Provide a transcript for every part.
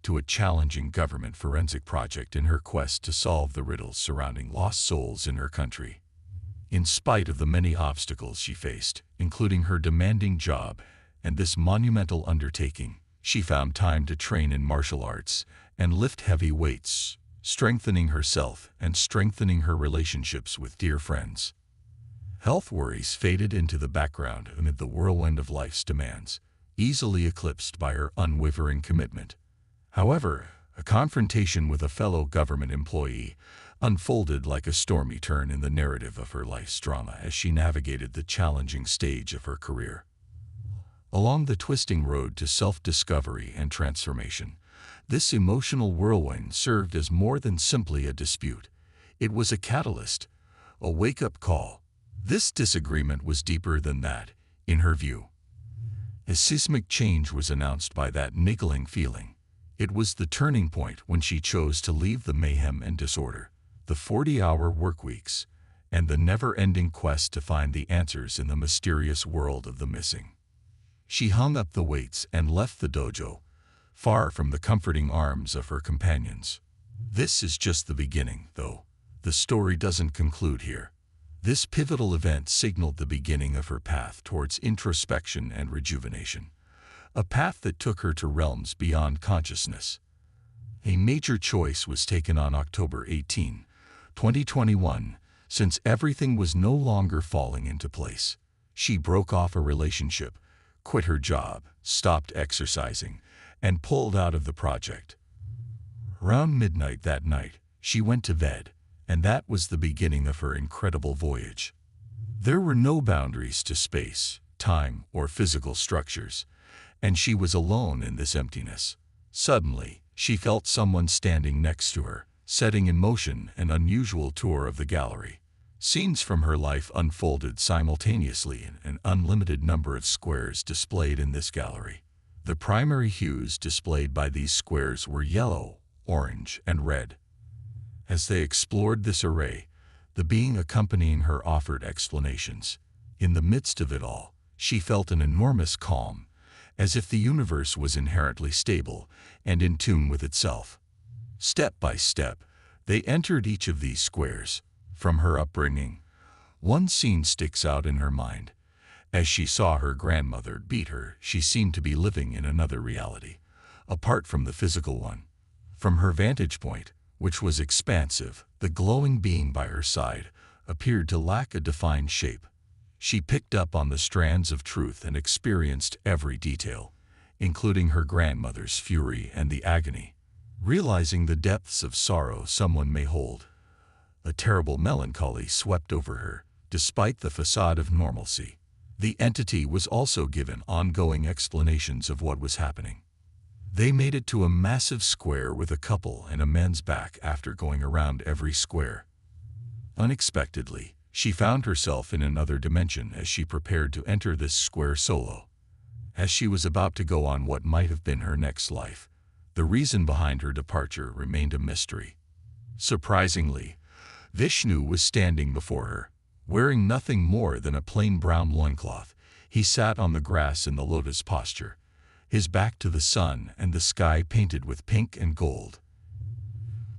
to a challenging government forensic project in her quest to solve the riddles surrounding lost souls in her country. In spite of the many obstacles she faced, including her demanding job and this monumental undertaking, she found time to train in martial arts and lift heavy weights, strengthening herself and strengthening her relationships with dear friends. Health worries faded into the background amid the whirlwind of life's demands, easily eclipsed by her unwavering commitment. However, a confrontation with a fellow government employee unfolded like a stormy turn in the narrative of her life's drama as she navigated the challenging stage of her career. Along the twisting road to self-discovery and transformation, this emotional whirlwind served as more than simply a dispute. It was a catalyst, a wake-up call. This disagreement was deeper than that, in her view. A seismic change was announced by that niggling feeling. It was the turning point when she chose to leave the mayhem and disorder, the 40-hour workweeks, and the never-ending quest to find the answers in the mysterious world of the missing. She hung up the weights and left the dojo, far from the comforting arms of her companions. This is just the beginning, though. The story doesn't conclude here. This pivotal event signaled the beginning of her path towards introspection and rejuvenation, a path that took her to realms beyond consciousness. A major choice was taken on October 18, 2021, since everything was no longer falling into place. She broke off a relationship, quit her job, stopped exercising, and pulled out of the project. Around midnight that night, she went to bed, and that was the beginning of her incredible voyage. There were no boundaries to space, time, or physical structures, and she was alone in this emptiness. Suddenly, she felt someone standing next to her, setting in motion an unusual tour of the gallery. Scenes from her life unfolded simultaneously in an unlimited number of squares displayed in this gallery. The primary hues displayed by these squares were yellow, orange, and red. As they explored this array, the being accompanying her offered explanations. In the midst of it all, she felt an enormous calm, as if the universe was inherently stable and in tune with itself. Step by step, they entered each of these squares. From her upbringing, one scene sticks out in her mind. As she saw her grandmother beat her, she seemed to be living in another reality, apart from the physical one. From her vantage point, which was expansive, the glowing being by her side appeared to lack a defined shape. She picked up on the strands of truth and experienced every detail, including her grandmother's fury and the agony. Realizing the depths of sorrow someone may hold, a terrible melancholy swept over her, despite the facade of normalcy. The entity was also given ongoing explanations of what was happening. They made it to a massive square with a couple and a man's back after going around every square. Unexpectedly, she found herself in another dimension as she prepared to enter this square solo. As she was about to go on what might have been her next life, the reason behind her departure remained a mystery. Surprisingly, Vishnu was standing before her, wearing nothing more than a plain brown loincloth. He sat on the grass in the lotus posture, his back to the sun and the sky painted with pink and gold.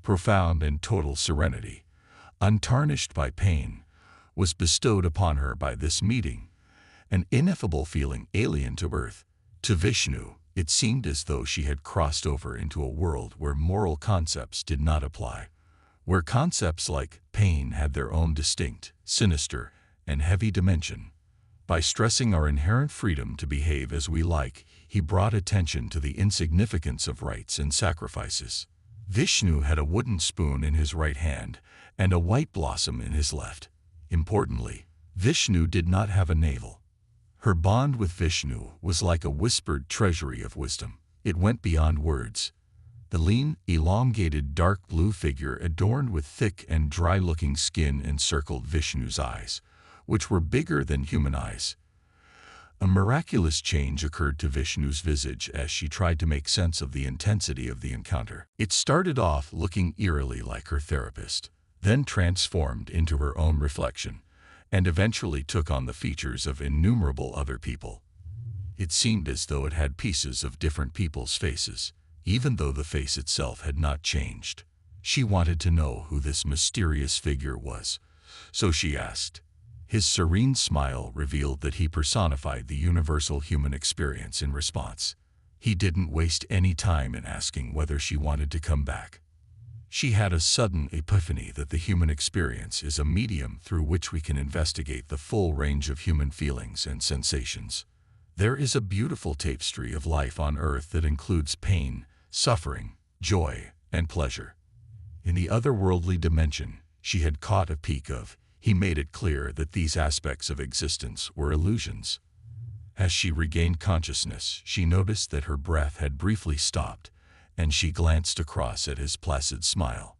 Profound and total serenity, untarnished by pain, was bestowed upon her by this meeting, an ineffable feeling alien to Earth. To Vishnu, it seemed as though she had crossed over into a world where moral concepts did not apply, where concepts like pain had their own distinct, sinister, and heavy dimension. By stressing our inherent freedom to behave as we like, he brought attention to the insignificance of rites and sacrifices. Vishnu had a wooden spoon in his right hand and a white blossom in his left. Importantly, Vishnu did not have a navel. Her bond with Vishnu was like a whispered treasury of wisdom. It went beyond words. The lean, elongated dark blue figure adorned with thick and dry-looking skin encircled Vishnu's eyes, which were bigger than human eyes. A miraculous change occurred to Vishnu's visage as she tried to make sense of the intensity of the encounter. It started off looking eerily like her therapist, then transformed into her own reflection, and eventually took on the features of innumerable other people. It seemed as though it had pieces of different people's faces, even though the face itself had not changed. She wanted to know who this mysterious figure was, so she asked. His serene smile revealed that he personified the universal human experience. In response, he didn't waste any time in asking whether she wanted to come back. She had a sudden epiphany that the human experience is a medium through which we can investigate the full range of human feelings and sensations. There is a beautiful tapestry of life on earth that includes pain, suffering, joy, and pleasure. In the otherworldly dimension she had caught a peek of, he made it clear that these aspects of existence were illusions. As she regained consciousness, she noticed that her breath had briefly stopped, and she glanced across at his placid smile.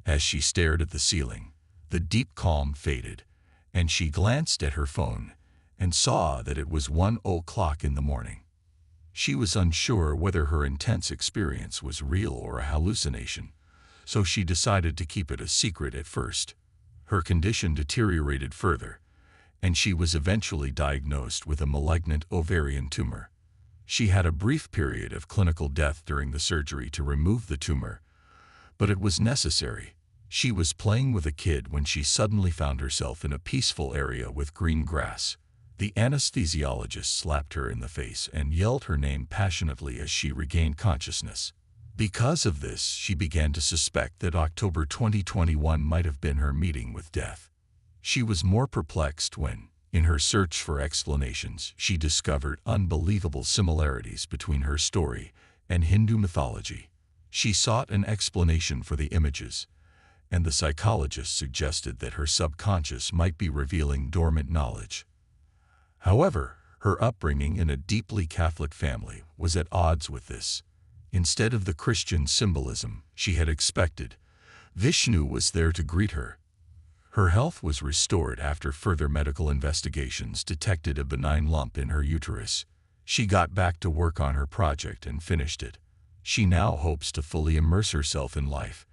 As she stared at the ceiling, the deep calm faded, and she glanced at her phone and saw that it was 1:00 in the morning. She was unsure whether her intense experience was real or a hallucination, so she decided to keep it a secret at first. Her condition deteriorated further, and she was eventually diagnosed with a malignant ovarian tumor. She had a brief period of clinical death during the surgery to remove the tumor, but it was necessary. She was playing with a kid when she suddenly found herself in a peaceful area with green grass. The anesthesiologist slapped her in the face and yelled her name passionately as she regained consciousness. Because of this, she began to suspect that October 2021 might have been her meeting with death. She was more perplexed when, in her search for explanations, she discovered unbelievable similarities between her story and Hindu mythology. She sought an explanation for the images, and the psychologist suggested that her subconscious might be revealing dormant knowledge. However, her upbringing in a deeply Catholic family was at odds with this. Instead of the Christian symbolism she had expected, Vishnu was there to greet her. Her health was restored after further medical investigations detected a benign lump in her uterus. She got back to work on her project and finished it. She now hopes to fully immerse herself in life,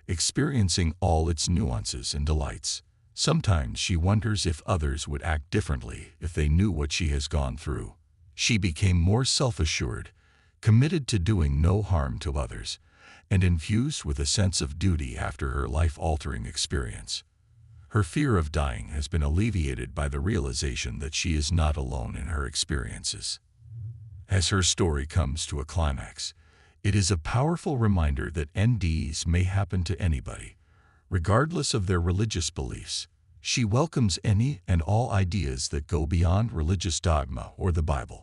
experiencing all its nuances and delights. Sometimes she wonders if others would act differently if they knew what she has gone through. She became more self-assured, committed to doing no harm to others, and infused with a sense of duty after her life-altering experience. Her fear of dying has been alleviated by the realization that she is not alone in her experiences. As her story comes to a climax, it is a powerful reminder that NDEs may happen to anybody, regardless of their religious beliefs. She welcomes any and all ideas that go beyond religious dogma or the Bible.